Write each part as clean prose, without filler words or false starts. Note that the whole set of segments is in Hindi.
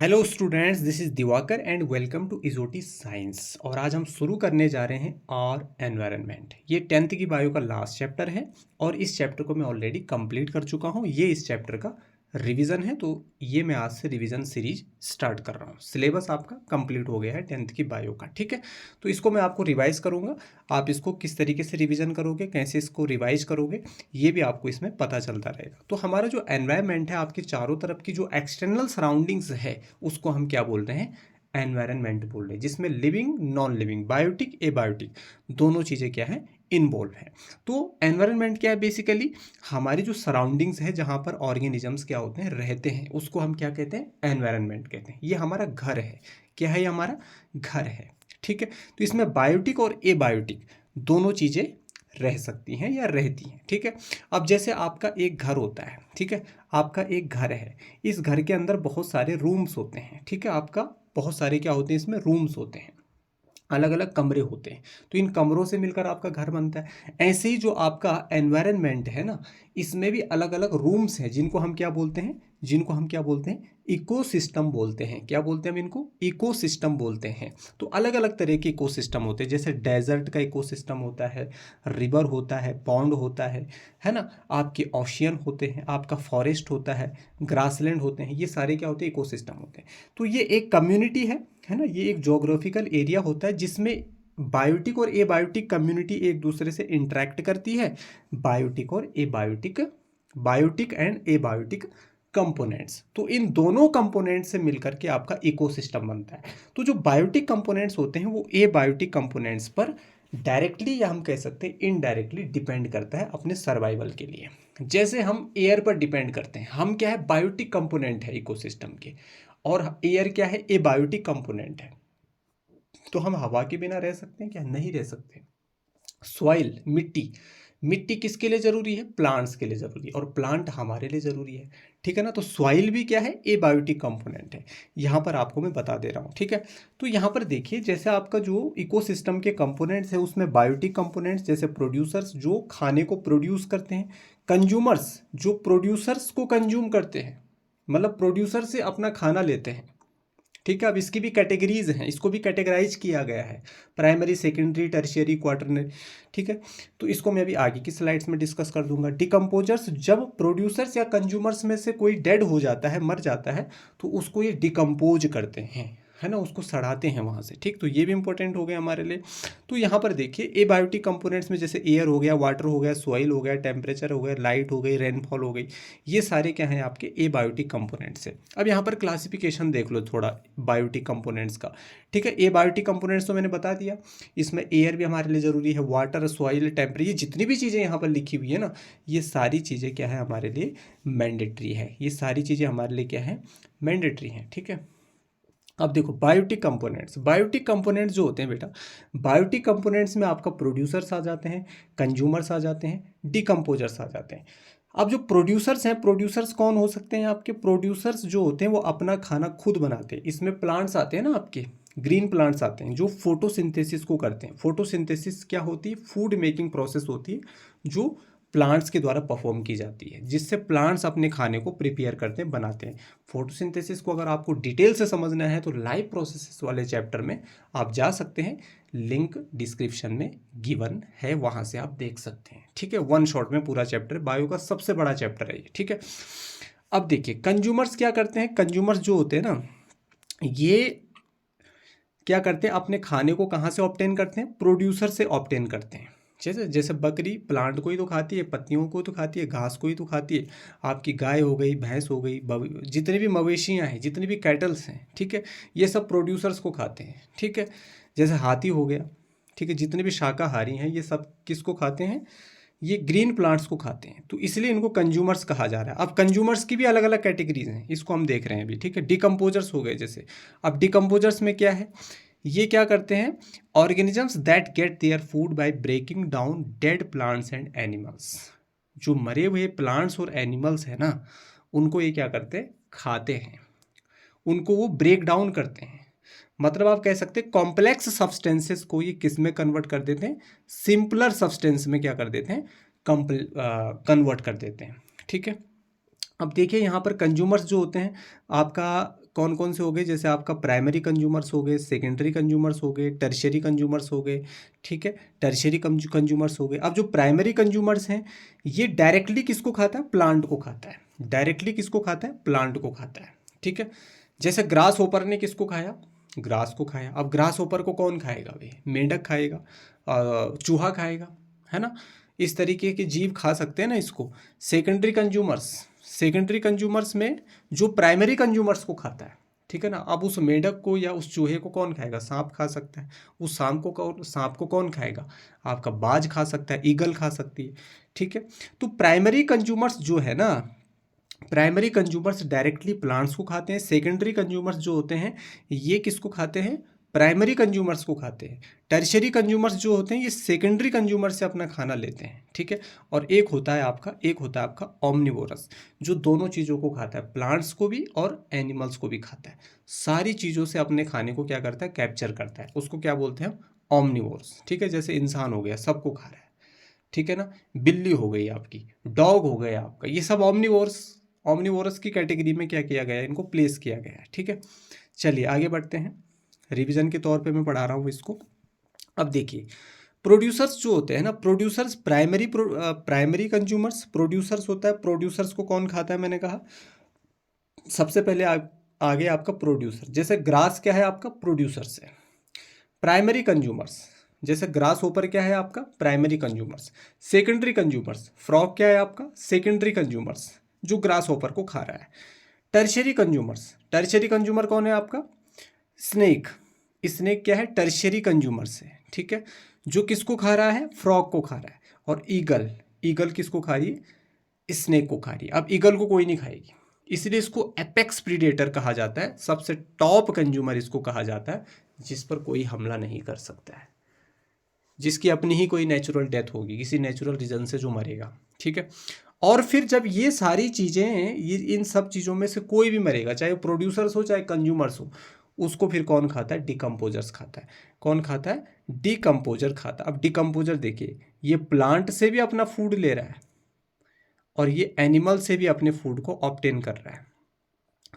Hello students, this is Diwakar and welcome to इजोटी साइंस। और आज हम शुरू करने जा रहे हैं और एनवायरनमेंट। ये 10th की बायो का लास्ट चैप्टर है और इस चैप्टर को मैं ऑलरेडी कंप्लीट कर चुका हूँ। ये इस चैप्टर का रिवीजन है, तो ये मैं आज से रिवीजन सीरीज स्टार्ट कर रहा हूँ। सिलेबस आपका कंप्लीट हो गया है 10th की बायो का, ठीक है। तो इसको मैं आपको रिवाइज करूँगा। आप इसको किस तरीके से रिवीजन करोगे, कैसे इसको रिवाइज करोगे, ये भी आपको इसमें पता चलता रहेगा। तो हमारा जो एनवायरनमेंट है, आपके चारों तरफ की जो एक्सटर्नल सराउंडिंग्स है, उसको हम क्या बोल रहे हैं? एनवायरनमेंट बोल रहे हैं, जिसमें living, non living, biotic, abiotic दोनों चीज़ें क्या है, इन्वॉल्व है। तो एनवायरनमेंट क्या है? बेसिकली हमारी जो सराउंडिंग्स है, जहाँ पर ऑर्गेनिजम्स क्या होते हैं, रहते हैं, उसको हम क्या कहते हैं? एनवायरनमेंट कहते हैं। ये हमारा घर है। क्या है? ये हमारा घर है, ठीक है। तो इसमें बायोटिक और एबायोटिक दोनों चीज़ें रह सकती हैं या रहती हैं, ठीक है। अब जैसे आपका एक घर होता है, ठीक है। आपका एक घर है, इस घर के अंदर बहुत सारे रूम्स होते हैं, ठीक है। आपका बहुत सारे क्या होते हैं, इसमें रूम्स होते हैं, अलग अलग कमरे होते हैं। तो इन कमरों से मिलकर आपका घर बनता है। ऐसे ही जो आपका एनवायरनमेंट है ना, इसमें भी अलग अलग रूम्स हैं, जिनको हम क्या बोलते हैं? जिनको हम क्या बोलते हैं? इकोसिस्टम बोलते हैं। क्या बोलते हैं हम इनको? इकोसिस्टम बोलते हैं। तो अलग अलग तरह के इकोसिस्टम होते हैं, जैसे डेजर्ट का इकोसिस्टम होता है, रिवर होता है, पॉन्ड होता है ना। आपके ओशियन होते हैं, आपका फॉरेस्ट होता है, ग्रासलैंड होते हैं। ये सारे क्या होते हैं? इकोसिस्टम होते हैं। तो ये एक कम्युनिटी है ना। ये एक जोग्राफिकल एरिया होता है जिसमें बायोटिक और एबायोटिक कम्युनिटी एक दूसरे से इंटरेक्ट करती है। बायोटिक और abiotic, biotic and abiotic components, तो इन दोनों कंपोनेंट्स से मिलकर के आपका इकोसिस्टम बनता है। तो जो बायोटिक कंपोनेंट्स होते हैं वो एबायोटिक कंपोनेंट्स पर डायरेक्टली या हम कह सकते हैं इनडायरेक्टली डिपेंड करता है अपने सर्वाइवल के लिए। जैसे हम एयर पर डिपेंड करते हैं, हम क्या है? बायोटिक कंपोनेंट है इकोसिस्टम के, और एयर क्या है? एबायोटिक कंपोनेंट है। तो हम हवा के बिना रह सकते हैं क्या? नहीं रह सकते। सॉइल, मिट्टी, मिट्टी किसके लिए जरूरी है? प्लांट्स के लिए जरूरी है, और प्लांट हमारे लिए जरूरी है, ठीक है ना। तो सॉइल भी क्या है? एबायोटिक कंपोनेंट है। यहाँ पर आपको मैं बता दे रहा हूँ, ठीक है। तो यहाँ पर देखिए, जैसे आपका जो इकोसिस्टम के कंपोनेंट्स है, उसमें बायोटिक कंपोनेंट्स जैसे प्रोड्यूसर्स जो खाने को प्रोड्यूस करते हैं, कंज्यूमर्स जो प्रोड्यूसर्स को कंज्यूम करते हैं, मतलब प्रोड्यूसर से अपना खाना लेते हैं, ठीक है। अब इसकी भी कैटेगरीज हैं, इसको भी कैटेगराइज किया गया है, प्राइमरी, सेकेंडरी, टर्शियरी, क्वार्टरनरी, ठीक है। तो इसको मैं अभी आगे की स्लाइड्स में डिस्कस कर दूंगा। डिकम्पोजर्स, जब प्रोड्यूसर्स या कंज्यूमर्स में से कोई डेड हो जाता है, मर जाता है, तो उसको ये डिकम्पोज करते हैं, है ना, उसको सड़ाते हैं वहाँ से, ठीक। तो ये भी इंपॉर्टेंट हो गया हमारे लिए। तो यहाँ पर देखिए, एबायोटिक कंपोनेंट्स में जैसे एयर हो गया, वाटर हो गया, सॉइल हो गया, टेम्परेचर हो गया, लाइट हो गई, रेनफॉल हो गई, ये सारे क्या हैं? आपके एबायोटिक कंपोनेंट्स है। अब यहाँ पर क्लासिफिकेशन देख लो थोड़ा बायोटिक कंपोनेंट्स का, ठीक है। एबायोटिक कंपोनेंट्स तो मैंने बता दिया, इसमें एयर भी हमारे लिए ज़रूरी है, वाटर, सॉइल, टेम्परेचर, ये जितनी भी चीज़ें यहाँ पर लिखी हुई है ना, ये सारी चीज़ें क्या है? हमारे लिए मैंडेटरी है। ये सारी चीज़ें हमारे लिए क्या है? मैंडेटरी हैं, ठीक है। अब देखो, बायोटिक कंपोनेंट्स, बायोटिक कंपोनेंट्स जो होते हैं बेटा, बायोटिक कंपोनेंट्स में आपका प्रोड्यूसर्स आ जाते हैं, कंज्यूमर्स आ जाते हैं, डिकम्पोजर्स आ जाते हैं। अब जो प्रोड्यूसर्स हैं, प्रोड्यूसर्स कौन हो सकते हैं? आपके प्रोड्यूसर्स जो होते हैं वो अपना खाना खुद बनाते हैं। इसमें प्लांट्स आते हैं ना, आपके ग्रीन प्लांट्स आते हैं जो फोटोसिंथेसिस को करते हैं। फोटोसिंथेसिस क्या होती है? फूड मेकिंग प्रोसेस होती है, जो प्लांट्स के द्वारा परफॉर्म की जाती है, जिससे प्लांट्स अपने खाने को प्रिपेयर करते हैं, बनाते हैं। फोटोसिंथेसिस को अगर आपको डिटेल से समझना है तो लाइव प्रोसेसेस वाले चैप्टर में आप जा सकते हैं, लिंक डिस्क्रिप्शन में गिवन है, वहाँ से आप देख सकते हैं, ठीक है। वन शॉट में पूरा चैप्टर, बायो का सबसे बड़ा चैप्टर है ये, ठीक है। अब देखिए, कंज्यूमर्स क्या करते हैं? कंज्यूमर्स जो होते हैं ना, ये क्या करते हैं? अपने खाने को कहाँ से ऑब्टेन करते हैं? प्रोड्यूसर से ऑब्टेन करते हैं। जैसे जैसे बकरी प्लांट को ही तो खाती है, पत्तियों को तो खाती है, घास को ही तो खाती है। आपकी गाय हो गई, भैंस हो गई, जितनी भी मवेशियाँ हैं, जितनी भी कैटल्स हैं, ठीक है, ये सब प्रोड्यूसर्स को खाते हैं, ठीक है। जैसे हाथी हो गया, ठीक है, जितने भी शाकाहारी हैं, ये सब किसको खाते हैं? ये ग्रीन प्लांट्स को खाते हैं। तो इसलिए इनको कंज्यूमर्स कहा जा रहा है। अब कंज्यूमर्स की भी अलग अलग कैटेगरीज हैं, इसको हम देख रहे हैं अभी, ठीक है। डिकम्पोजर्स हो गए जैसे। अब डिकम्पोजर्स में क्या है? ये क्या करते हैं? Organisms that get their food by breaking down dead plants and animals. जो मरे हुए प्लांट्स और एनिमल्स हैं ना, उनको ये क्या करते हैं? खाते हैं। उनको वो ब्रेक डाउन करते हैं। मतलब आप कह सकते हैं कॉम्प्लेक्स सब्सटेंसेस को ये किस में कन्वर्ट कर देते हैं? सिंपलर सब्सटेंस में क्या कर देते हैं? कन्वर्ट कर देते हैं, ठीक है। अब देखिए, यहाँ पर कंज्यूमर्स जो होते हैं, आपका कौन कौन से हो गए, जैसे आपका प्राइमरी कंज्यूमर्स हो गए, सेकेंडरी कंज्यूमर्स हो गए, टर्शियरी कंज्यूमर्स हो गए, ठीक है, टर्शियरी कंज्यूमर्स हो गए। अब जो प्राइमरी कंज्यूमर्स हैं ये डायरेक्टली किसको खाता है, प्लांट को खाता है, डायरेक्टली किसको खाता है, प्लांट को खाता है, ठीक है। जैसे ग्रास होपर ने किसको खाया, ग्रास को खाया। अब ग्रास होपर को कौन खाएगा भाई, मेंढक खाएगा, चूहा खाएगा, है ना। इस तरीके के जीव खा सकते हैं ना इसको। सेकेंडरी कंज्यूमर्स, सेकेंडरी कंज्यूमर्स में जो प्राइमरी कंज्यूमर्स को खाता है, ठीक है ना। अब उस मेंढक को या उस चूहे को कौन खाएगा, सांप खा सकता है। उस सांप को कौन खाएगा, आपका बाज खा सकता है, ईगल खा सकती है, ठीक है। तो प्राइमरी कंज्यूमर्स जो है ना, प्राइमरी कंज्यूमर्स डायरेक्टली प्लांट्स को खाते हैं। सेकेंडरी कंज्यूमर्स जो होते हैं ये किसको खाते हैं, प्राइमरी कंज्यूमर्स को खाते हैं। टर्शियरी कंज्यूमर्स जो होते हैं ये सेकेंडरी कंज्यूमर से अपना खाना लेते हैं, ठीक है। और एक होता है आपका ओमनिवोरस, जो दोनों चीज़ों को खाता है, प्लांट्स को भी और एनिमल्स को भी खाता है। सारी चीज़ों से अपने खाने को क्या करता है, कैप्चर करता है। उसको क्या बोलते हैं, ओमनिवोरस, ठीक है। जैसे इंसान हो गया, सबको खा रहा है, ठीक है ना। बिल्ली हो गई आपकी, डॉग हो गया आपका, ये सब ओमनिवोरस की कैटेगरी में क्या किया गया है, इनको प्लेस किया गया है, ठीक है। चलिए आगे बढ़ते हैं, रिवीजन के तौर पे मैं पढ़ा रहा हूँ इसको। अब देखिए प्रोड्यूसर्स जो होते हैं ना, प्रोड्यूसर्स प्राइमरी कंज्यूमर्स, प्रोड्यूसर्स होता है। प्रोड्यूसर्स को कौन खाता है, मैंने कहा सबसे पहले आगे आपका प्रोड्यूसर। जैसे ग्रास क्या है आपका, प्रोड्यूसर्स है। प्राइमरी कंज्यूमर्स, जैसे ग्रास होपर क्या है आपका, primary consumers. Secondary consumers, frog क्या है आपका, सेकेंडरी कंज्यूमर्स, जो ग्रास होपर को खा रहा है। टर्शियरी कंज्यूमर्स, टर्शियरी कंज्यूमर कौन है आपका, स्नेक। स्नेक क्या है, टर्शियरी कंज्यूमर्स है, ठीक है, जो किसको खा रहा है, फ्रॉग को खा रहा है। और ईगल, ईगल किसको खा रही है, स्नेक को खा रही है। अब ईगल को कोई नहीं खाएगी, इसलिए इसको एपेक्स प्रीडेटर कहा जाता है। सबसे टॉप कंज्यूमर इसको कहा जाता है, जिस पर कोई हमला नहीं कर सकता है, जिसकी अपनी ही कोई नेचुरल डेथ होगी, किसी नेचुरल रीजन से जो मरेगा, ठीक है। और फिर जब ये सारी चीज़ें, ये इन सब चीज़ों में से कोई भी मरेगा, चाहे प्रोड्यूसर्स हो चाहे कंज्यूमर्स हो, उसको फिर कौन खाता है, डिकम्पोजर्स खाता है। कौन खाता है, डिकम्पोजर खाता है। अब डिकम्पोजर देखिए, ये प्लांट से भी अपना फूड ले रहा है और ये एनिमल से भी अपने फूड को ऑब्टेन कर रहा है,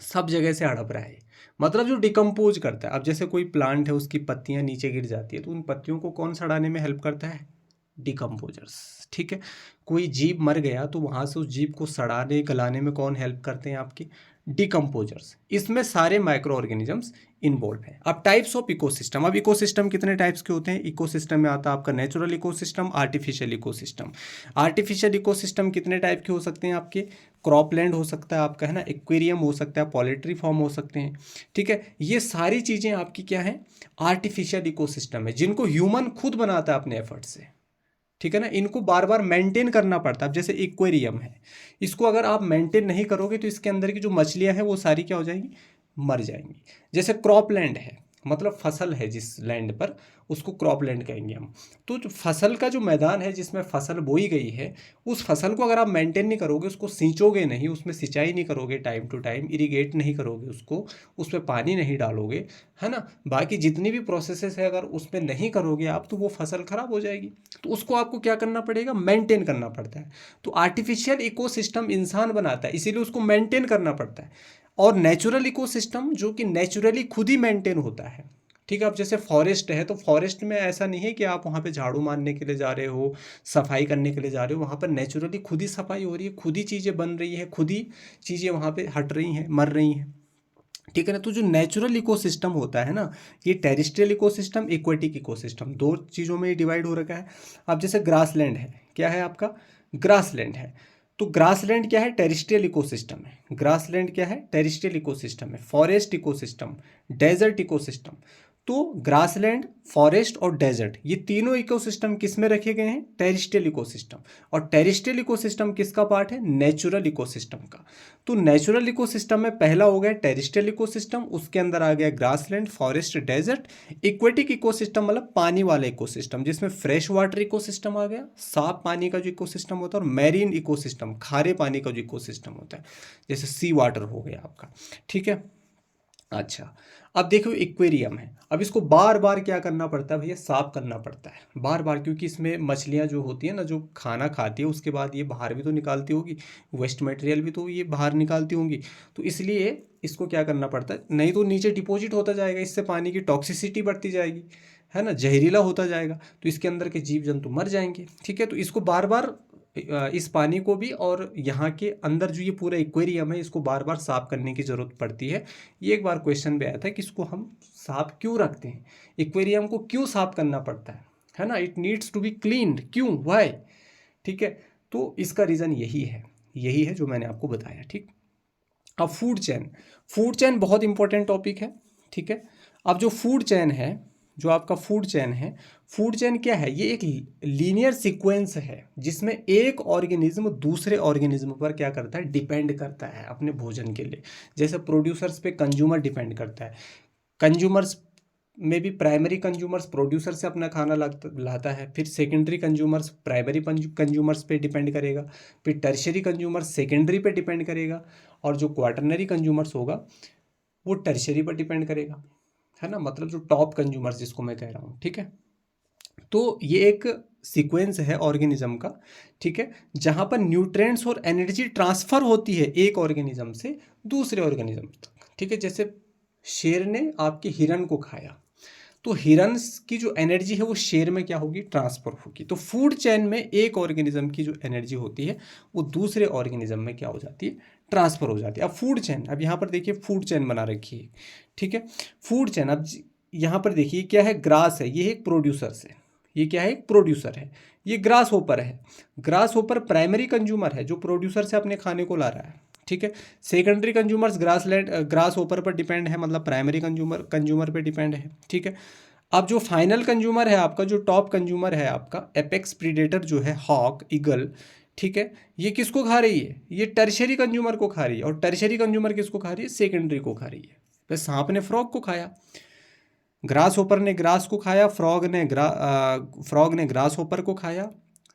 सब जगह से हड़प रहा है। मतलब जो डिकम्पोज करता है। अब जैसे कोई प्लांट है, उसकी पत्तियां नीचे गिर जाती है, तो उन पत्तियों को कौन सड़ाने में हेल्प करता है, डिकम्पोजर्स, ठीक है। कोई जीव मर गया तो वहां से उस जीव को सड़ाने गलाने में कौन हेल्प करते हैं, आपके डिकम्पोजर्स। इसमें सारे माइक्रो ऑर्गेनिजम्स इन्वॉल्व है। अब टाइप्स ऑफ इकोसिस्टम, अब इकोसिस्टम कितने टाइप्स के होते हैं, इकोसिस्टम में आता है आपका natural ecosystem, artificial ecosystem. Artificial ecosystem कितने टाइप के हो सकते हैं आपके, क्रॉपलैंड हो सकता है आपका, है ना, एक्वेरियम हो सकता है, पोल्ट्री फार्म हो सकते हैं, ठीक है। ये सारी चीज़ें आपकी क्या है, आर्टिफिशियल इकोसिस्टम है, जिनको ह्यूमन खुद बनाता है अपने एफर्ट से, ठीक है ना। इनको बार बार मेंटेन करना पड़ता है। अब जैसे एक्वेरियम है, इसको अगर आप मेंटेन नहीं करोगे तो इसके अंदर की जो मछलियां हैं वो सारी क्या हो जाएंगी, मर जाएंगी। जैसे क्रॉपलैंड है, मतलब फसल है जिस लैंड पर, उसको क्रॉपलैंड कहेंगे हम। तो जो फसल का जो मैदान है जिसमें फसल बोई गई है, उस फसल को अगर आप मेंटेन नहीं करोगे, उसको सींचोगे नहीं, उसमें सिंचाई नहीं करोगे, टाइम टू टाइम इरिगेट नहीं करोगे उसको, उसमें पानी नहीं डालोगे, है ना, बाकी जितनी भी प्रोसेसेस है अगर उसमें नहीं करोगे आप, तो वो फसल खराब हो जाएगी। तो उसको आपको क्या करना पड़ेगा, मेंटेन करना पड़ता है। तो आर्टिफिशियल इकोसिस्टम इंसान बनाता है, इसीलिए उसको मेंटेन करना पड़ता है। और नेचुरल इकोसिस्टम जो कि नेचुरली खुद ही मेंटेन होता है, ठीक है। अब जैसे फॉरेस्ट है, तो फॉरेस्ट में ऐसा नहीं है कि आप वहाँ पे झाड़ू मारने के लिए जा रहे हो, सफाई करने के लिए जा रहे हो, वहाँ पर नेचुरली खुद ही सफाई हो रही है, खुद ही चीज़ें बन रही है, खुद ही चीज़ें वहाँ पे हट रही हैं, मर रही हैं, ठीक है ना। तो जो नेचुरल इकोसिस्टम होता है ना, ये टेरिस्ट्रियल इकोसिस्टम, एक्वेटिक इकोसिस्टम, दो चीज़ों में डिवाइड हो रखा है। अब जैसे ग्रासलैंड है, क्या है आपका, ग्रासलैंड है। तो ग्रासलैंड क्या है, टेरिस्ट्रियल इकोसिस्टम है। ग्रासलैंड क्या है, टेरिस्ट्रियल इकोसिस्टम है। Forest ecosystem, desert ecosystem. तो ग्रासलैंड, फॉरेस्ट और डेजर्ट, ये तीनों इकोसिस्टम किस में रखे गए हैं, टेरिस्ट्रियल इकोसिस्टम। और टेरिस्ट्रियल इकोसिस्टम किसका पार्ट है, नेचुरल इकोसिस्टम का। तो नेचुरल इकोसिस्टम में पहला हो गया टेरिस्ट्रियल इकोसिस्टम, उसके अंदर आ गया grassland, forest, desert. Aquatic ecosystem मतलब पानी वाला इकोसिस्टम, जिसमें फ्रेश वाटर इकोसिस्टम आ गया, साफ पानी का जो इकोसिस्टम होता है, और मैरीन इकोसिस्टम, खारे पानी का जो इकोसिस्टम होता है, जैसे सी वाटर हो गया आपका, ठीक है। अच्छा, अब देखो एक्वेरियम है। अब इसको बार बार क्या करना पड़ता है भैया, साफ करना पड़ता है बार बार, क्योंकि इसमें मछलियाँ जो होती है ना, जो खाना खाती है उसके बाद ये बाहर भी तो निकालती होगी, वेस्ट मटेरियल भी तो ये बाहर निकालती होंगी। तो इसलिए इसको क्या करना पड़ता है, नहीं तो नीचे डिपॉजिट होता जाएगा, इससे पानी की टॉक्सिसिटी बढ़ती जाएगी, है ना, जहरीला होता जाएगा, तो इसके अंदर के जीव जंतु मर जाएंगे। ठीक है, तो इसको बार बार इस पानी को भी और यहाँ के अंदर जो ये पूरा एक्वेरियम है इसको बार बार साफ करने की ज़रूरत पड़ती है। ये एक बार क्वेश्चन भी आया था कि इसको हम साफ क्यों रखते हैं, एक्वेरियम को क्यों साफ करना पड़ता है ना, it needs to be cleaned, क्यों, वाई। ठीक है, तो इसका रीज़न यही है जो मैंने आपको बताया। ठीक, अब फूड चेन बहुत इंपॉर्टेंट टॉपिक है। ठीक है, अब जो फूड चेन है, जो आपका फूड चेन है, फूड चेन क्या है, ये एक लीनियर सीक्वेंस है जिसमें एक ऑर्गेनिज्म दूसरे ऑर्गेनिज्म पर क्या करता है, डिपेंड करता है अपने भोजन के लिए। जैसे प्रोड्यूसर्स पे कंज्यूमर डिपेंड करता है, कंज्यूमर्स में भी प्राइमरी कंज्यूमर्स प्रोड्यूसर से अपना खाना लाता है, फिर सेकेंडरी कंज्यूमर्स प्राइमरी कंज्यूमर्स पे डिपेंड करेगा, फिर टर्शरी कंज्यूमर्स सेकेंडरी पे डिपेंड करेगा, और जो क्वाटरनरी कंज्यूमर्स होगा वो टर्शरी पर डिपेंड करेगा, है ना, मतलब जो टॉप कंज्यूमर्स जिसको मैं कह रहा हूँ। ठीक है, तो ये एक सीक्वेंस है ऑर्गेनिज्म का। ठीक है, जहाँ पर न्यूट्रिएंट्स और एनर्जी ट्रांसफ़र होती है एक ऑर्गेनिज्म से दूसरे ऑर्गेनिज्म तक। ठीक है, जैसे शेर ने आपके हिरन को खाया, तो हिरन की जो एनर्जी है वो शेर में क्या होगी, ट्रांसफर होगी। तो फूड चेन में एक ऑर्गेनिज्म की जो एनर्जी होती है वो दूसरे ऑर्गेनिज्म में क्या हो जाती है, ट्रांसफर हो जाती है। अब फूड चेन, अब यहाँ पर देखिए फूड चेन बना रखी है। ठीक है, फूड चेन, अब यहाँ पर देखिए क्या है, ग्रास है, ये एक प्रोड्यूसर से, ये क्या है, एक प्रोड्यूसर है, ये ग्रास होपर है। ग्रास होपर प्राइमरी कंज्यूमर है जो प्रोड्यूसर से अपने खाने को ला रहा है। ठीक है, सेकेंडरी कंज्यूमर्स ग्रास होपर पर डिपेंड है, मतलब प्राइमरी कंज्यूमर पे डिपेंड है। ठीक है, अब जो फाइनल कंज्यूमर है आपका, जो टॉप कंज्यूमर है आपका एपेक्स प्रीडेटर जो है हॉक ईगल, ठीक है, ये किसको खा रही है, ये टर्शरी कंज्यूमर को खा रही है, और टर्शरी कंज्यूमर किसको खा रही है, सेकेंडरी को खा रही है। बस सांप ने फ्रॉग को खाया, ग्रास होपर ने ग्रास को खाया, फ्रॉग ने ग्रास होपर को खाया,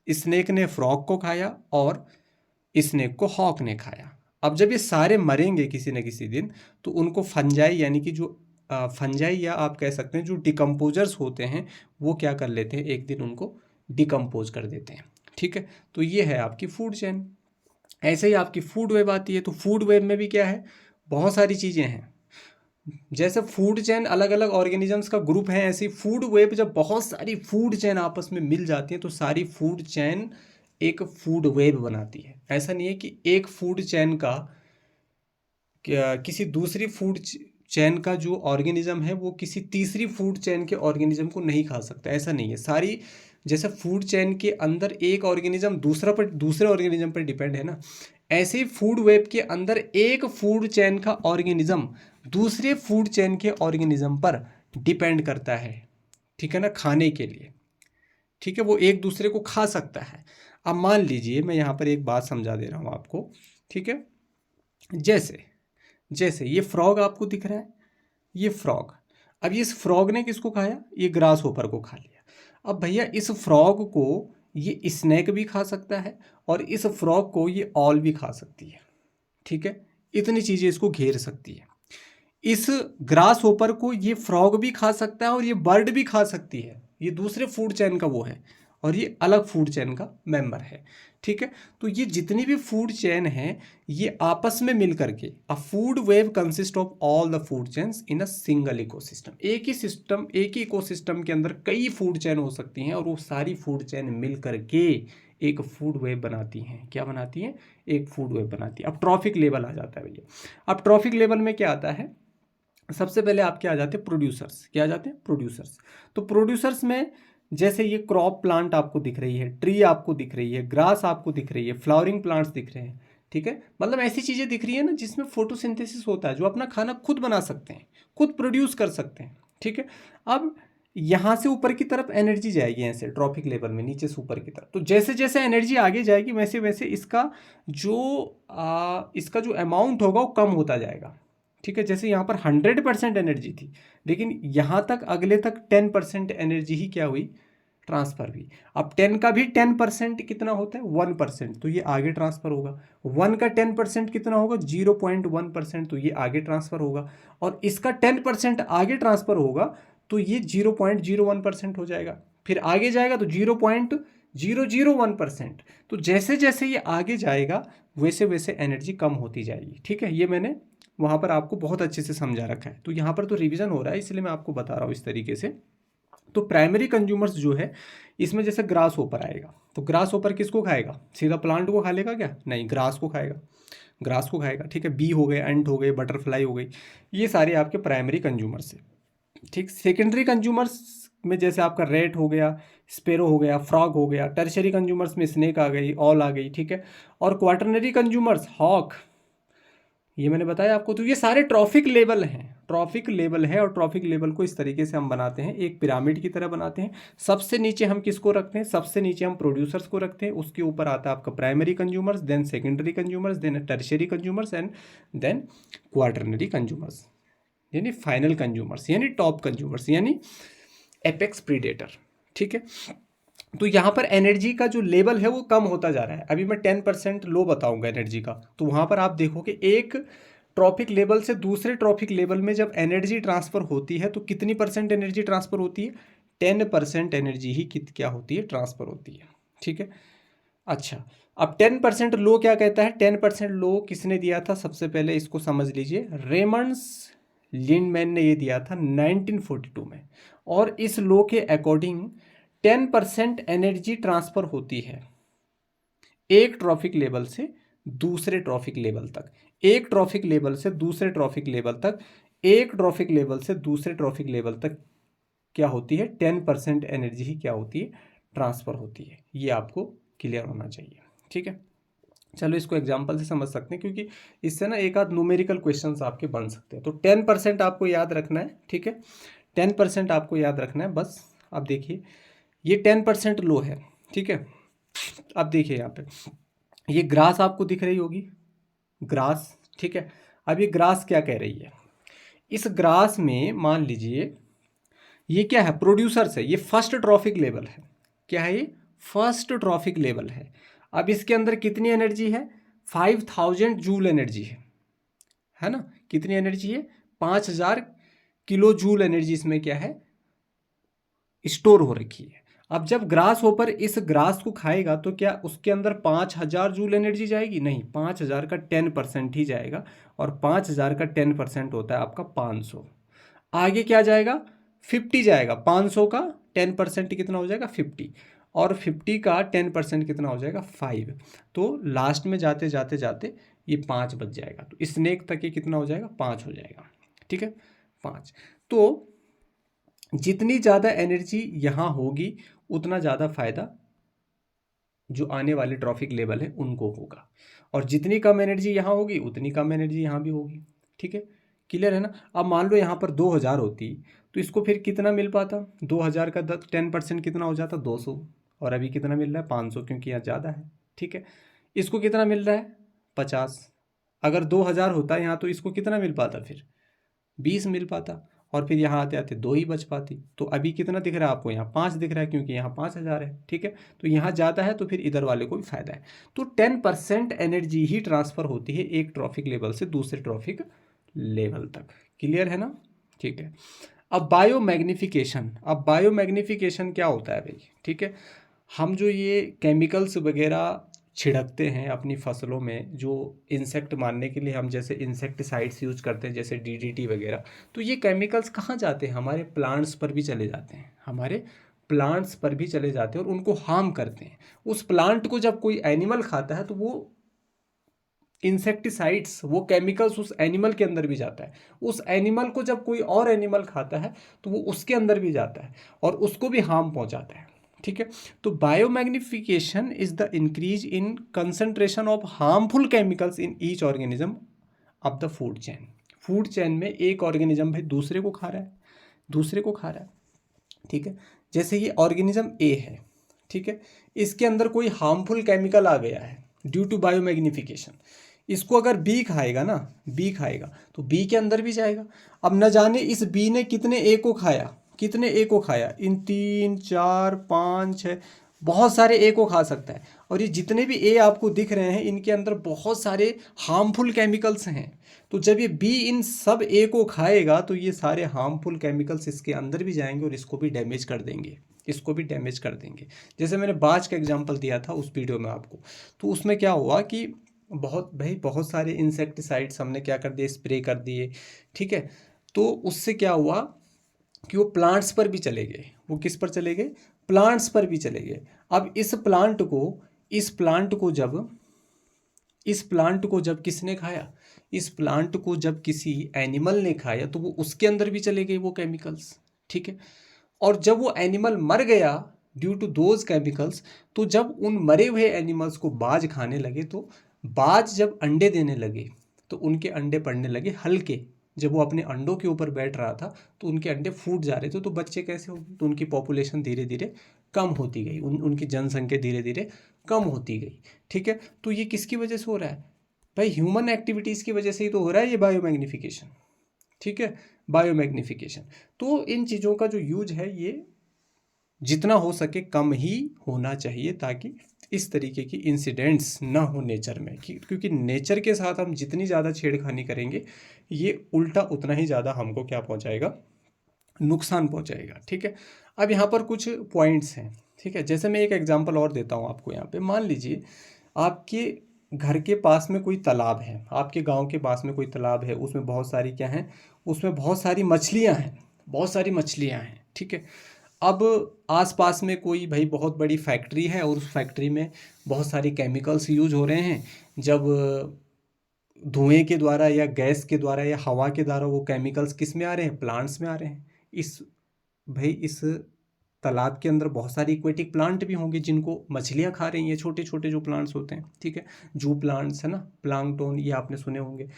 स्नेक ने फ्रॉग को खाया, और स्नेक को हॉक ने खाया। अब जब ये सारे मरेंगे किसी न किसी दिन, तो उनको फंजाई, यानी कि जो फंजाई या आप कह सकते हैं जो डिकम्पोजर्स होते हैं, वो क्या कर लेते हैं, एक दिन उनको डिकम्पोज कर देते हैं। ठीक है, तो ये है आपकी फूड चेन। ऐसे ही आपकी फूड वेब आती है, तो फूड वेब में भी क्या है, बहुत सारी चीज़ें हैं। जैसे फूड चेन अलग अलग ऑर्गेनिजम्स का ग्रुप है, ऐसी फूड वेब, जब बहुत सारी फूड चेन आपस में मिल जाती हैं तो सारी फूड चेन एक फूड वेब बनाती है। ऐसा नहीं है कि एक फूड चेन का किसी दूसरी फूड चेन का जो ऑर्गेनिज्म है वो किसी तीसरी फूड चेन के ऑर्गेनिज्म को नहीं खा सकता, ऐसा नहीं है। सारी, जैसे फूड चेन के अंदर एक ऑर्गेनिज्म दूसरे ऑर्गेनिज्म पर डिपेंड है ना, ऐसे ही फूड वेब के अंदर एक फूड चेन का ऑर्गेनिज्म दूसरे फूड चेन के ऑर्गेनिज्म पर डिपेंड करता है। ठीक है ना, खाने के लिए। ठीक है, वो एक दूसरे को खा सकता है। अब मान लीजिए मैं यहाँ पर एक बात समझा दे रहा हूँ आपको। ठीक है, जैसे जैसे ये फ्रॉग आपको दिख रहा है, ये फ्रॉग, अब ये इस फ्रॉग ने किसको खाया, ये ग्रास होपर को खा लिया। अब भैया इस फ्रॉग को ये स्नेक भी खा सकता है, और इस फ्रॉग को ये ऑल भी खा सकती है। ठीक है, इतनी चीज़ें इसको घेर सकती है। इस ग्रास होपर को ये फ्रॉग भी खा सकता है और ये बर्ड भी खा सकती है। ये दूसरे फूड चेन का वो है, और ये अलग फूड चेन का मेंबर है। ठीक है, तो ये जितनी भी फूड चेन है ये आपस में मिल करके, अ food web consist of all the food chains in a single ecosystem. एक ही इकोसिस्टम के अंदर कई फूड चेन हो सकती हैं, और वो सारी फूड चेन मिल करके एक फूड वेव बनाती हैं। क्या बनाती हैं, एक फूड वेव बनाती है। अब ट्रॉफिक लेवल आ जाता है भैया। अब ट्रॉफिक लेवल में क्या आता है, सबसे पहले आपके आ जाते हैं प्रोड्यूसर्स। क्या आ जाते हैं, प्रोड्यूसर्स। तो प्रोड्यूसर्स में जैसे ये क्रॉप प्लांट आपको दिख रही है, ट्री आपको दिख रही है, ग्रास आपको दिख रही है, फ्लावरिंग प्लांट्स दिख रहे हैं। ठीक है, मतलब ऐसी चीज़ें दिख रही है ना जिसमें फोटोसिंथेसिस होता है, जो अपना खाना खुद बना सकते हैं, खुद प्रोड्यूस कर सकते हैं। ठीक है, अब यहाँ से ऊपर की तरफ एनर्जी जाएगी, ऐसे ट्रॉफिक लेवल में नीचे से ऊपर की तरफ। तो जैसे जैसे एनर्जी आगे जाएगी वैसे वैसे इसका जो अमाउंट होगा वो कम होता जाएगा। ठीक है, जैसे यहाँ पर 100% एनर्जी थी, लेकिन यहाँ तक अगले तक 10% एनर्जी ही क्या हुई, ट्रांसफर भी। अब 10 का भी 10% कितना होता है 1%, तो ये आगे ट्रांसफर होगा। 1 का 10% कितना होगा 0.1%, तो ये आगे ट्रांसफर होगा। और इसका 10% आगे ट्रांसफर होगा तो ये 0.01% हो जाएगा। फिर आगे जाएगा तो 0.001%। तो जैसे जैसे ये आगे जाएगा वैसे वैसे एनर्जी कम होती जाएगी। ठीक है, ये मैंने वहाँ पर आपको बहुत अच्छे से समझा रखा है। तो यहाँ पर तो रिवीजन हो रहा है इसलिए मैं आपको बता रहा हूँ इस तरीके से। तो प्राइमरी कंज्यूमर्स जो है इसमें जैसे ग्रास होपर आएगा, तो ग्रास होपर किसको खाएगा, सीधा प्लांट को खा लेगा क्या, नहीं, ग्रास को खाएगा, ग्रास को खाएगा। ठीक है, बी हो गए, एंट हो गए, बटरफ्लाई हो गई, ये सारे आपके प्राइमरी कंज्यूमर्स है। ठीक, सेकेंडरी कंज्यूमर्स में जैसे आपका रेट हो गया, स्पेरो हो गया, फ्रॉग हो गया। टर्शरी कंज्यूमर्स में स्नेक आ गई, ऑल आ गई। ठीक है, और क्वार्टरनरी कंज्यूमर्स हॉक, ये मैंने बताया आपको। तो ये सारे ट्रॉफिक लेवल हैं, ट्रॉफिक लेवल है। और ट्रॉफिक लेवल को इस तरीके से हम बनाते हैं, एक पिरामिड की तरह बनाते हैं। सबसे नीचे हम किसको रखते हैं, सबसे नीचे हम प्रोड्यूसर्स को रखते हैं, उसके ऊपर आता है आपका primary consumers, then secondary consumers, then tertiary consumers and then quaternary consumers, यानी फाइनल कंज्यूमर्स, यानी टॉप कंज्यूमर्स, यानी एपेक्स प्रीडेटर। ठीक है, तो यहाँ पर एनर्जी का जो लेवल है वो कम होता जा रहा है। अभी मैं 10% लो बताऊंगा एनर्जी का, तो वहाँ पर आप देखोगे एक ट्रॉफिक लेवल से दूसरे ट्रॉफिक लेवल में जब एनर्जी ट्रांसफ़र होती है तो कितनी परसेंट एनर्जी ट्रांसफ़र होती है, 10% एनर्जी ही क्या होती है, ट्रांसफ़र होती है। ठीक है, अच्छा, अब 10% लो क्या कहता है, 10% लो किसने दिया था, सबसे पहले इसको समझ लीजिए, रेमंड्स लिंडमैन ने ये दिया था 1942 में। और इस लो के अकॉर्डिंग 10% एनर्जी ट्रांसफर होती है एक ट्रॉफिक लेवल से दूसरे ट्रॉफिक लेवल तक, एक ट्रॉफिक लेवल से दूसरे ट्रॉफिक लेवल तक, एक ट्रॉफिक लेवल से दूसरे ट्रॉफिक लेवल तक क्या होती है, 10% एनर्जी ही क्या होती है, ट्रांसफर होती है। ये आपको क्लियर होना चाहिए। ठीक है, चलो इसको एग्जाम्पल से समझ सकते हैं, क्योंकि इससे ना एक आध न्यूमेरिकल क्वेश्चंस आपके बन सकते हैं। तो 10% आपको याद रखना है। ठीक है, 10% आपको याद रखना है बस। अब देखिए ये 10% लो है। ठीक है, अब देखिए यहाँ पे ये ग्रास आपको दिख रही होगी, ग्रास। ठीक है, अब ये ग्रास क्या कह रही है, इस ग्रास में मान लीजिए ये क्या है, प्रोड्यूसर्स है, ये फर्स्ट ट्रॉफिक लेवल है। क्या है ये, फर्स्ट ट्रॉफिक लेवल है। अब इसके अंदर कितनी एनर्जी है, 5000 जूल एनर्जी है ना, कितनी एनर्जी है, 5000 किलो जूल एनर्जी इसमें क्या है, स्टोर हो रखी है। अब जब ग्रास होपर इस ग्रास को खाएगा तो क्या उसके अंदर 5000 जूल एनर्जी जाएगी, नहीं, 5000 का 10% ही जाएगा। और 5000 का 10% होता है आपका 500। आगे क्या जाएगा, 50 जाएगा। 500 का 10% कितना हो जाएगा, 50। और 50 का 10% कितना हो जाएगा, 5। तो लास्ट में जाते जाते जाते ये 5 बच जाएगा। तो स्नेक तक ये कितना हो जाएगा, 5 हो जाएगा। ठीक है, 5। तो जितनी ज़्यादा एनर्जी यहाँ होगी उतना ज़्यादा फायदा जो आने वाले ट्रॉफिक लेवल है उनको होगा। और जितनी कम एनर्जी यहाँ होगी उतनी कम एनर्जी यहाँ भी होगी। ठीक है, क्लियर है ना। अब मान लो यहाँ पर 2000 होती तो इसको फिर कितना मिल पाता, 2000 का 10% कितना हो जाता, 200। और अभी कितना मिल रहा है, 500, क्योंकि यहाँ ज़्यादा है। ठीक है, इसको कितना मिल रहा है, 50। अगर 2000 होता यहाँ तो इसको कितना मिल पाता, फिर 20 मिल पाता। और फिर यहाँ आते आते 2 ही बच पाती। तो अभी कितना दिख रहा है आपको, यहाँ 5 दिख रहा है, क्योंकि यहाँ 5000 है। ठीक है, तो यहाँ ज़्यादा है तो फिर इधर वाले को भी फायदा है। तो 10% एनर्जी ही ट्रांसफ़र होती है एक ट्रॉफिक लेवल से दूसरे ट्रॉफिक लेवल तक। क्लियर है ना। ठीक है, अब बायो मैग्निफिकेशन। अब बायो मैग्निफिकेशन क्या होता है भाई, ठीक है, हम जो ये केमिकल्स वगैरह छिड़कते हैं अपनी फसलों में, जो इंसेक्ट मारने के लिए हम जैसे इंसेक्टिसाइड्स यूज करते हैं जैसे डीडीटी वगैरह, तो ये केमिकल्स कहाँ जाते हैं, हमारे प्लांट्स पर भी चले जाते हैं, हमारे प्लांट्स पर भी चले जाते हैं और उनको हार्म करते हैं। उस प्लांट को जब कोई एनिमल खाता है तो वो इंसेक्टिसाइड्स, वो केमिकल्स उस एनिमल के अंदर भी जाता है। उस एनिमल को जब कोई और एनिमल खाता है तो वो उसके अंदर भी जाता है और उसको भी हार्म पहुंचाता है। ठीक है, तो biomagnification is the increase in concentration of harmful chemicals in each organism of the food chain. Food chain में एक ऑर्गेनिज्म भाई दूसरे को खा रहा है, दूसरे को खा रहा है। ठीक है, जैसे ये ऑर्गेनिज्म ए है, ठीक है, इसके अंदर कोई हार्मफुल केमिकल आ गया है ड्यू टू बायोमैग्निफिकेशन। इसको अगर बी खाएगा ना, बी खाएगा तो बी के अंदर भी जाएगा। अब न जाने इस बी ने कितने ए को खाया, कितने ए को खाया, इन 3 4 5 6, बहुत सारे ए को खा सकता है। और ये जितने भी ए आपको दिख रहे हैं इनके अंदर बहुत सारे हार्मफुल केमिकल्स हैं। तो जब ये बी इन सब ए को खाएगा तो ये सारे हार्मफुल केमिकल्स इसके अंदर भी जाएंगे और इसको भी डैमेज कर देंगे, इसको भी डैमेज कर देंगे। जैसे मैंने बाज का एग्जांपल दिया था उस वीडियो में आपको, तो उसमें क्या हुआ कि बहुत सारे इंसेक्टिसाइड्स हमने क्या कर दिए, स्प्रे कर दिए, ठीक है। तो उससे क्या हुआ कि वो प्लांट्स पर भी चले गए। वो किस पर चले गए, प्लांट्स पर भी चले गए। अब इस प्लांट को जब किसने खाया, इस प्लांट को जब किसी एनिमल ने खाया तो वो उसके अंदर भी चले गए वो केमिकल्स, ठीक है। और जब वो एनिमल मर गया ड्यू टू दोज केमिकल्स, तो जब उन मरे हुए एनिमल्स को बाज खाने लगे तो बाज जब अंडे देने लगे तो उनके अंडे पड़ने लगे हल्के। जब वो अपने अंडों के ऊपर बैठ रहा था तो उनके अंडे फूट जा रहे थे, तो बच्चे कैसे होंगे, तो उनकी पॉपुलेशन धीरे धीरे कम होती गई, उनकी जनसंख्या धीरे धीरे कम होती गई, ठीक है। तो ये किसकी वजह से हो रहा है भाई, ह्यूमन एक्टिविटीज़ की वजह से ही तो हो रहा है ये बायोमैग्निफिकेशन, ठीक है, बायोमैग्निफिकेशन। तो इन चीज़ों का जो यूज है ये जितना हो सके कम ही होना चाहिए, ताकि इस तरीके की इंसिडेंट्स ना हो नेचर में, क्योंकि नेचर के साथ हम जितनी ज़्यादा छेड़खानी करेंगे ये उल्टा उतना ही ज़्यादा हमको क्या पहुंचाएगा, नुकसान पहुंचाएगा, ठीक है। अब यहाँ पर कुछ पॉइंट्स हैं, ठीक है। जैसे मैं एक एग्जांपल और देता हूँ आपको। यहाँ पे मान लीजिए आपके घर के पास में कोई तालाब है, आपके गांव के पास में कोई तालाब है, उसमें बहुत सारी क्या हैं, उसमें बहुत सारी मछलियाँ हैं, बहुत सारी मछलियाँ हैं, ठीक है। अब आसपास में कोई भाई बहुत बड़ी फैक्ट्री है और उस फैक्ट्री में बहुत सारे केमिकल्स यूज हो रहे हैं। जब धुएं के द्वारा या गैस के द्वारा या हवा के द्वारा वो केमिकल्स किस में आ रहे हैं, प्लांट्स में आ रहे हैं। इस तालाब के अंदर बहुत सारी एक्वेटिक प्लांट भी होंगे जिनको मछलियाँ खा रही हैं, छोटे छोटे जो प्लांट्स होते हैं, ठीक है, जू प्लांट्स है ना, प्लांक्टोन, ये आपने सुने होंगे।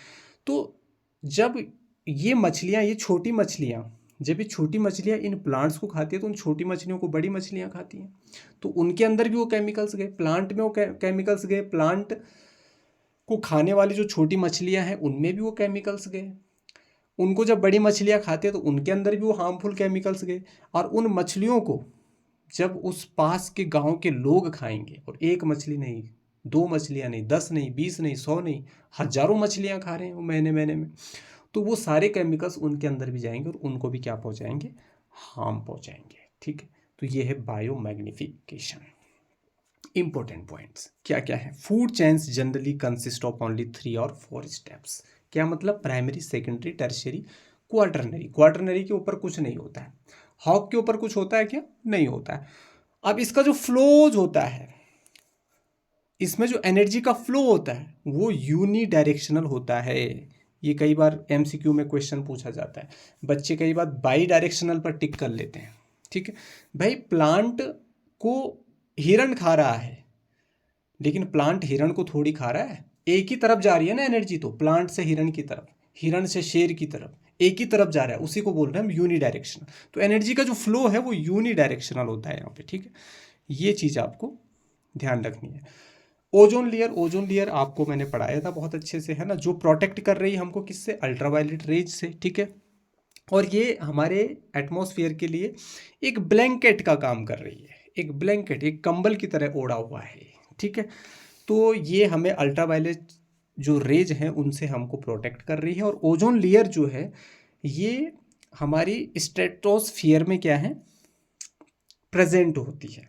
तो जब ये मछलियाँ, ये छोटी मछलियाँ, जब ये छोटी मछलियाँ इन प्लांट्स को खाती है तो उन छोटी मछलियों को बड़ी मछलियाँ खाती हैं, तो उनके अंदर भी वो केमिकल्स गए, प्लांट में वो केमिकल्स गए, प्लांट को खाने वाली जो छोटी मछलियाँ हैं उनमें भी वो केमिकल्स गए। उनको जब बड़ी मछलियाँ खाते हैं तो उनके अंदर भी वो हार्मफुल केमिकल्स गए। और उन मछलियों को जब उस पास के गांव के लोग खाएंगे, और एक मछली नहीं, 2 मछलियाँ नहीं, 10 नहीं, 20 नहीं, 100 नहीं, हजारों मछलियाँ खा रहे हैं वो महीने महीने में, तो वो सारे केमिकल्स उनके अंदर भी जाएंगे और उनको भी क्या पहुँचाएंगे, हार्म पहुँचाएंगे, ठीक है। तो ये है बायोमैग्निफिकेशन। इंपॉर्टेंट पॉइंट्स क्या क्या है, food chains generally consist of only 3 और 4 स्टेप्स। क्या मतलब, primary, secondary, tertiary, quaternary. Quaternary के ऊपर कुछ नहीं होता है। हॉक के ऊपर कुछ होता है क्या, नहीं होता है। अब इसका जो फ्लोज होता है, इसमें जो एनर्जी का फ्लो होता है वो यूनी डायरेक्शनल होता है। ये कई बार एमसीक्यू में क्वेश्चन पूछा जाता है, बच्चे कई बार बाई डायरेक्शनल पर टिक कर लेते हैं, ठीक है। भाई प्लांट को हिरण खा रहा है, लेकिन प्लांट हिरण को थोड़ी खा रहा है, एक ही तरफ जा रही है ना एनर्जी, तो प्लांट से हिरण की तरफ, हिरण से शेर की तरफ, एक ही तरफ जा रहा है, उसी को बोल रहे हैं हम यूनी डायरेक्शनल। तो एनर्जी का जो फ्लो है वो यूनी डायरेक्शनल होता है यहाँ पे, ठीक है। ये चीज़ आपको ध्यान रखनी है। ओजोन लेयर, ओजोन लेयर आपको मैंने पढ़ाया था बहुत अच्छे से, है ना, जो प्रोटेक्ट कर रही है हमको किससे, अल्ट्रावायलेट रेज से, ठीक है। और ये हमारे एटमॉस्फेयर के लिए एक ब्लैंकेट का काम कर रही है, एक ब्लैंकेट, एक कंबल की तरह ओढ़ा हुआ है, ठीक है। तो ये हमें अल्ट्रावायलेट जो रेज हैं उनसे हमको प्रोटेक्ट कर रही है। और ओजोन लेयर जो है ये हमारी स्ट्रेटोस्फियर में क्या है, प्रेजेंट होती है,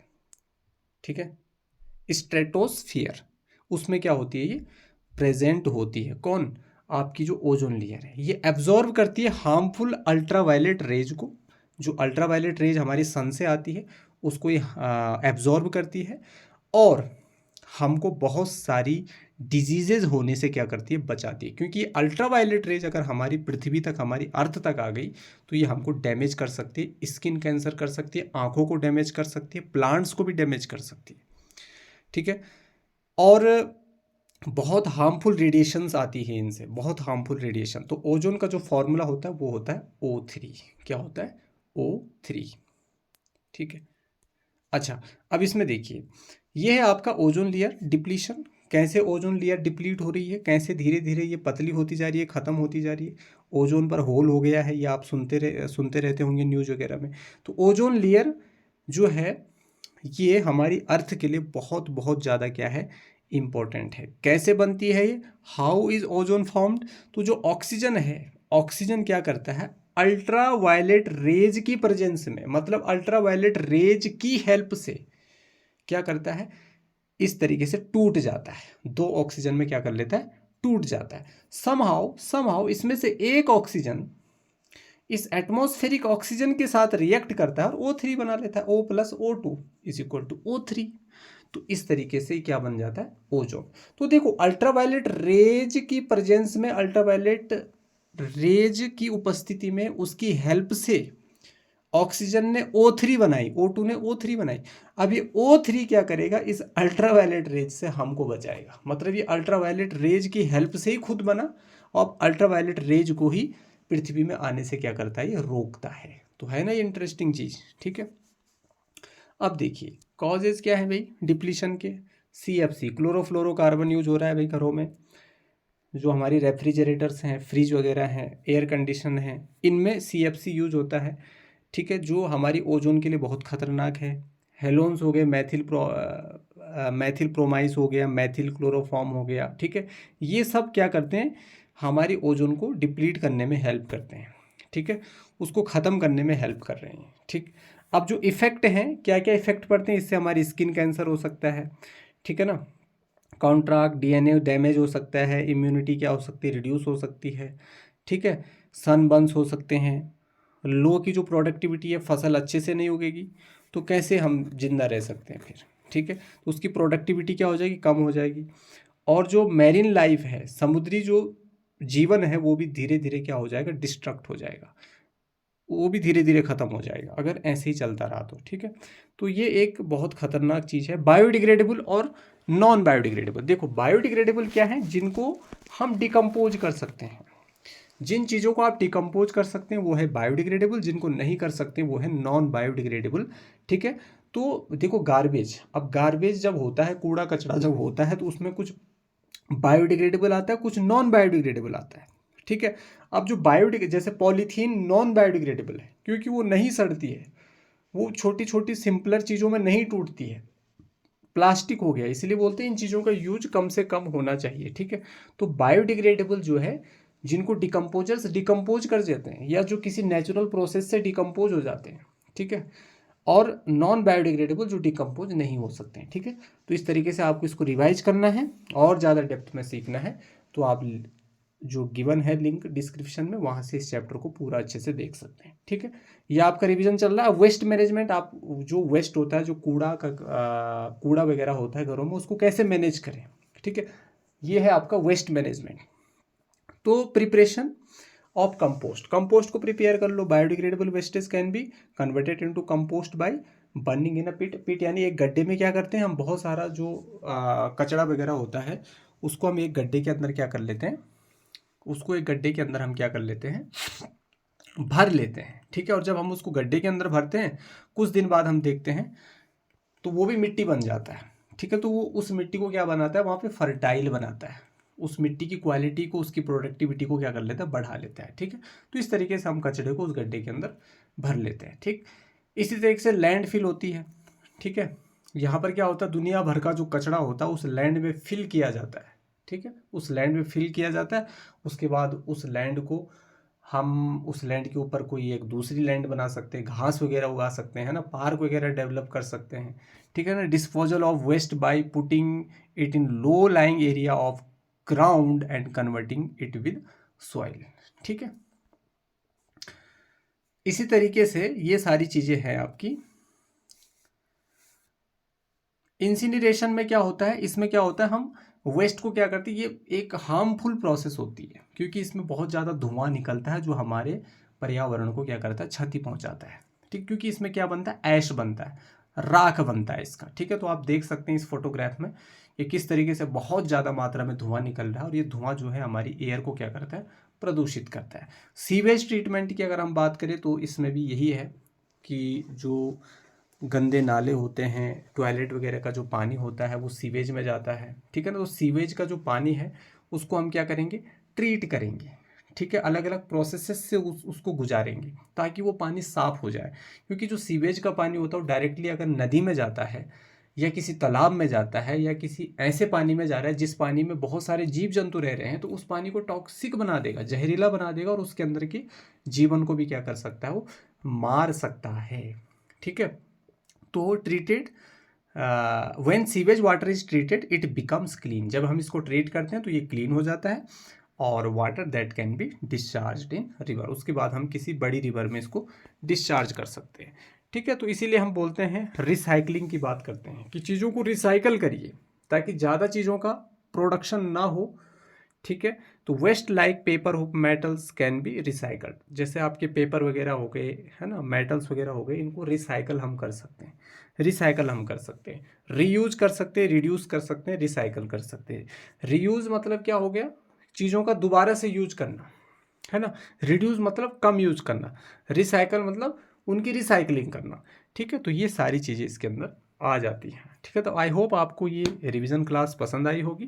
ठीक है। स्ट्रेटोस्फियर, उसमें क्या होती है, ये प्रेजेंट होती है। कौन, आपकी जो ओजोन लेयर है, ये एब्जॉर्ब करती है हार्मफुल अल्ट्रावायलेट रेज को। जो अल्ट्रावायलेट रेज हमारी सन से आती है उसको ये एब्जॉर्ब करती है, और हमको बहुत सारी डिजीजेज होने से क्या करती है, बचाती है। क्योंकि ये अल्ट्रावायलेट रेज अगर हमारी पृथ्वी तक, हमारी अर्थ तक आ गई तो ये हमको डैमेज कर सकती है, स्किन कैंसर कर सकती है, आंखों को डैमेज कर सकती है, प्लांट्स को भी डैमेज कर सकती है, ठीक है। और बहुत हार्मफुल रेडिएशंस आती है इनसे, बहुत हार्मफुल रेडिएशन। तो ओजोन का जो फॉर्मूला होता है वो होता है O3। क्या होता है, O3, ठीक है। अच्छा, अब इसमें देखिए, ये है आपका ओजोन लेयर डिप्लीशन। कैसे ओजोन लेयर डिप्लीट हो रही है, कैसे धीरे धीरे ये पतली होती जा रही है, ख़त्म होती जा रही है। ओजोन पर होल हो गया है, या आप सुनते रहते होंगे न्यूज़ वगैरह में। तो ओजोन लेयर जो है ये हमारी अर्थ के लिए बहुत बहुत ज़्यादा क्या है, इम्पोर्टेंट है। कैसे बनती है ये, हाउ इज ओजोन फॉर्म्ड? तो जो ऑक्सीजन है, ऑक्सीजन क्या करता है, अल्ट्रा वायलेट रेज की प्रेजेंस में, मतलब अल्ट्रा वायलेट रेज की हेल्प से क्या करता है, इस तरीके से टूट जाता है। दो ऑक्सीजन में क्या कर लेता है, टूट जाता है। समहाउ इसमें से एक ऑक्सीजन इस एटमॉस्फेरिक ऑक्सीजन के साथ रिएक्ट करता है और O3 बना लेता है, O plus O2 is equal to O3। तो इस तरीके से क्या बन जाता है, ओजोन। तो देखो अल्ट्रावायलेट रेज की प्रेजेंस में, अल्ट्रावायलेट रेज की उपस्थिति में उसकी हेल्प से ऑक्सीजन ने O3 बनाई, O2 ने O3 बनाई। अब ये O3 क्या करेगा, इस अल्ट्रावायलेट रेज से हमको बचाएगा। मतलब ये अल्ट्रावायलेट रेज की हेल्प से ही खुद बना, और अल्ट्रावायलेट रेज को ही पृथ्वी में आने से क्या करता है, ये रोकता है। तो है ना ये इंटरेस्टिंग चीज, ठीक है। अब देखिए कॉजेज क्या है भाई डिप्लीशन के, CFC क्लोरोफ्लोरोकार्बन यूज हो रहा है भाई घरों में, जो हमारी रेफ्रिजरेटर्स हैं, फ्रिज वगैरह हैं, एयर कंडीशन हैं, इनमें CFC यूज होता है, ठीक है, जो हमारी ओजोन के लिए बहुत खतरनाक है। हेलोन्स हो गए, मैथिल प्रोमाइस हो गया, मैथिल क्लोरोफॉर्म हो गया, ठीक है। ये सब क्या करते हैं, हमारी ओजोन को डिप्लीट करने में हेल्प करते हैं, ठीक है, उसको ख़त्म करने में हेल्प कर रहे हैं, ठीक। अब जो इफ़ेक्ट हैं, क्या क्या इफ़ेक्ट पड़ते हैं, इससे हमारी स्किन कैंसर हो सकता है, ठीक है ना, कॉन्ट्रैक्ट DNA डैमेज हो सकता है, इम्यूनिटी क्या हो सकती है, रिड्यूस हो सकती है, ठीक है, सनबर्न्स हो सकते हैं, लो की जो प्रोडक्टिविटी है, फसल अच्छे से नहीं उगेगी, तो कैसे हम जिंदा रह सकते हैं फिर, ठीक है। तो उसकी प्रोडक्टिविटी क्या हो जाएगी, कम हो जाएगी। और जो मैरीन लाइफ है, समुद्री जो जीवन है, वो भी धीरे धीरे क्या हो जाएगा, डिस्ट्रक्ट हो जाएगा, वो भी धीरे धीरे ख़त्म हो जाएगा अगर ऐसे ही चलता रहा तो, ठीक है। तो ये एक बहुत ख़तरनाक चीज़ है। बायोडिग्रेडेबल और नॉन बायोडिग्रेडेबल, देखो बायोडिग्रेडेबल क्या है, जिनको हम डिकम्पोज कर सकते हैं, जिन चीज़ों को आप डिकम्पोज कर सकते हैं वो है बायोडिग्रेडेबल, जिनको नहीं कर सकते वो है नॉन बायोडिग्रेडेबल, ठीक है। तो देखो गार्बेज, अब गार्बेज जब होता है, कूड़ा कचरा जब होता है, तो उसमें कुछ बायोडिग्रेडेबल आता है, कुछ नॉन बायोडिग्रेडेबल आता है, ठीक है। अब जो जैसे पॉलीथीन नॉन बायोडिग्रेडेबल है क्योंकि वो नहीं सड़ती है, वो छोटी छोटी सिंपलर चीज़ों में नहीं टूटती है, प्लास्टिक हो गया, इसलिए बोलते हैं इन चीज़ों का यूज कम से कम होना चाहिए, ठीक है। तो बायोडिग्रेडेबल जो है, जिनको डिकम्पोजर्स डिकम्पोज कर देते हैं, या जो किसी नेचुरल प्रोसेस से डिकम्पोज हो जाते हैं, ठीक है, और नॉन बायोडिग्रेडेबल जो डिकम्पोज नहीं हो सकते हैं, ठीक है। तो इस तरीके से आपको इसको रिवाइज करना है और ज़्यादा डेप्थ में सीखना है, तो आप जो गिवन है लिंक डिस्क्रिप्शन में, वहाँ से इस चैप्टर को पूरा अच्छे से देख सकते हैं, ठीक है। ये आपका रिवीजन चल रहा है। वेस्ट मैनेजमेंट, आप जो वेस्ट होता है, जो कूड़ा वगैरह होता है घरों में, उसको कैसे मैनेज करें, ठीक है, ये है आपका वेस्ट मैनेजमेंट। तो प्रिपरेशन ऑफ कंपोस्ट, कंपोस्ट को प्रिपेयर कर लो। Biodegradable wastage can be converted into compost by burning in a pit. Pit यानी एक गड्ढे में क्या करते हैं हम, बहुत सारा जो कचरा वगैरह होता है, उसको हम एक गड्ढे के अंदर क्या कर लेते हैं, उसको एक गड्ढे के अंदर हम क्या कर लेते हैं, भर लेते हैं, ठीक है। और जब हम उसको गड्ढे के अंदर भरते हैं, कुछ दिन बाद हम देखते हैं तो वो भी मिट्टी बन जाता है, ठीक है। तो वो उस मिट्टी को क्या बनाता है, वहाँ पे फर्टाइल बनाता है, उस मिट्टी की क्वालिटी को, उसकी प्रोडक्टिविटी को क्या कर लेता है, बढ़ा लेता है, ठीक है। तो इस तरीके से हम कचरे को उस गड्ढे के अंदर भर लेते हैं, ठीक। इसी तरीके से लैंड फिल होती है, ठीक है। यहाँ पर क्या होता है, दुनिया भर का जो कचरा होता है उस लैंड में फिल किया जाता है, ठीक है, उस लैंड में फिल किया जाता है। उसके बाद उस लैंड को हम, उस लैंड के ऊपर कोई एक दूसरी लैंड बना सकते हैं, घास वगैरह उगा सकते हैं ना, पार्क वगैरह डेवलप कर सकते हैं, ठीक है ना। Disposal of waste by putting it in low lying area of ground and converting it with soil, ठीक है। इसी तरीके से ये सारी चीजें हैं आपकी। इंसिनरेशन में क्या होता है, इसमें क्या होता है, हम वेस्ट को क्या करते हैं, ये एक हार्मफुल प्रोसेस होती है क्योंकि इसमें बहुत ज़्यादा धुआं निकलता है जो हमारे पर्यावरण को क्या करता है, क्षति पहुंचाता है, ठीक। क्योंकि इसमें क्या बनता है, ऐश बनता है, राख बनता है इसका, ठीक है। तो आप देख सकते हैं इस फोटोग्राफ में ये किस तरीके से बहुत ज़्यादा मात्रा में धुआं निकल रहा है, और ये धुआं जो है हमारी एयर को क्या करता है, प्रदूषित करता है। सीवेज ट्रीटमेंट की अगर हम बात करें तो इसमें भी यही है कि जो गंदे नाले होते हैं, टॉयलेट वगैरह का जो पानी होता है वो सीवेज में जाता है, ठीक है ना। तो सीवेज का जो पानी है उसको हम क्या करेंगे, ट्रीट करेंगे, ठीक है, अलग अलग प्रोसेसेस से उसको गुजारेंगे ताकि वो पानी साफ़ हो जाए। क्योंकि जो सीवेज का पानी होता है वो डायरेक्टली अगर नदी में जाता है या किसी तालाब में जाता है या किसी ऐसे पानी में जा रहा है जिस पानी में बहुत सारे जीव जंतु रह रहे हैं, तो उस पानी को टॉक्सिक बना देगा, जहरीला बना देगा, और उसके अंदर के जीवन को भी क्या कर सकता है, वो मार सकता है। ठीक है, तो treated when sewage water is treated it becomes clean. जब हम इसको ट्रीट करते हैं तो ये क्लीन हो जाता है, और water that can be discharge in river, उसके बाद हम किसी बड़ी रिवर में इसको डिस्चार्ज कर सकते हैं। ठीक है, तो इसीलिए हम बोलते हैं, रिसाइकलिंग की बात करते हैं कि चीज़ों को रिसाइकल करिए ताकि ज़्यादा चीज़ों का प्रोडक्शन ना हो। ठीक है, तो waste like paper metals can be recycled, जैसे आपके पेपर वगैरह हो गए, है ना, मेटल्स वगैरह हो गए, इनको रिसाइकल हम कर सकते हैं, रिसाइकल हम कर सकते हैं, रीयूज कर सकते हैं, रिड्यूस कर सकते हैं, रिसाइकल कर सकते हैं। रीयूज मतलब क्या हो गया, चीज़ों का दोबारा से यूज करना, है ना। रिड्यूस मतलब कम यूज करना, रिसाइकल मतलब उनकी रिसाइकलिंग करना। ठीक है, तो ये सारी चीज़ें इसके अंदर आ जाती हैं। ठीक है, तो आई होप आपको ये रिवीजन क्लास पसंद आई होगी,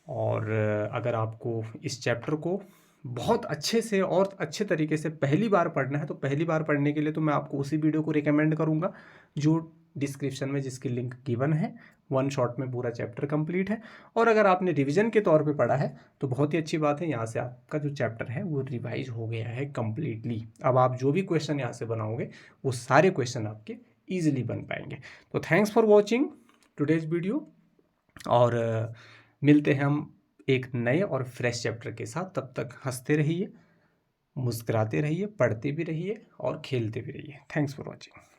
और अगर आपको इस चैप्टर को बहुत अच्छे से और अच्छे तरीके से पहली बार पढ़ना है, तो पहली बार पढ़ने के लिए तो मैं आपको उसी वीडियो को रिकमेंड करूँगा जो डिस्क्रिप्शन में जिसकी लिंक गिवन है। वन शॉट में पूरा चैप्टर कंप्लीट है, और अगर आपने रिवीजन के तौर पे पढ़ा है तो बहुत ही अच्छी बात है, यहाँ से आपका जो चैप्टर है वो रिवाइज हो गया है कम्प्लीटली। अब आप जो भी क्वेश्चन यहाँ से बनाओगे वो सारे क्वेश्चन आपके ईजिली बन पाएंगे। तो thanks for watching today's video, और मिलते हैं हम एक नए और फ्रेश चैप्टर के साथ। तब तक हंसते रहिए, मुस्कुराते रहिए, पढ़ते भी रहिए और खेलते भी रहिए। Thanks for watching.